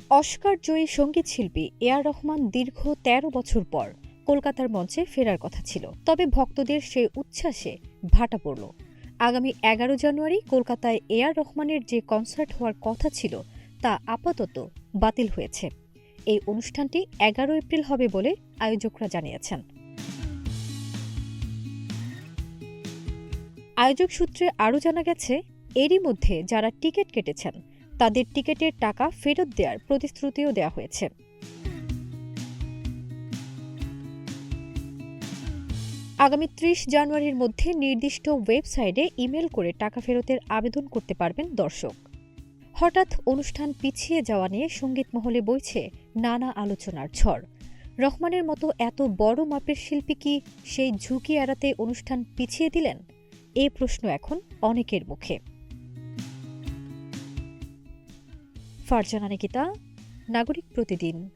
Oscar জয়ী সঙ্গীতশিল্পী এ.আর রহমান দীর্ঘ ১৩ বছর পর কলকাতার মঞ্চে ফেরার কথা ছিল। তবে ভক্তদের সেই উচ্ছ্বাসে ভাটা পড়ল। আগামী ১১ জানুয়ারি কলকাতায় এ.আর রহমানের যে কনসার্ট হওয়ার কথা ছিল তা আপাতত বাতিল হয়েছে। এই অনুষ্ঠানটি ১১ এপ্রিল হবে বলে আয়োজকরা জানিয়েছেন। আয়োজক সূত্রে আরও জানা গেছে, এরই মধ্যে যারা টিকিট কেটেছেন তাদের টিকিটের টাকা ফেরত দেওয়ার প্রতিশ্রুতিও দেওয়া হয়েছে। আগামী ৩০ জানুয়ারির মধ্যে নির্দিষ্ট ওয়েবসাইটে ইমেল করে টাকা ফেরতের আবেদন করতে পারবেন দর্শক। হঠাৎ অনুষ্ঠান পিছিয়ে যাওয়া নিয়ে সংগীত মহলে বইছে নানা আলোচনার ঝড়। রহমানের মতো এত বড় মাপের শিল্পী কি সেই ঝুঁকি এড়াতে অনুষ্ঠান পিছিয়ে দিলেন? এই প্রশ্ন এখন অনেকের মুখে। ফারজানা নিকিতা, নাগরিক প্রতিদিন।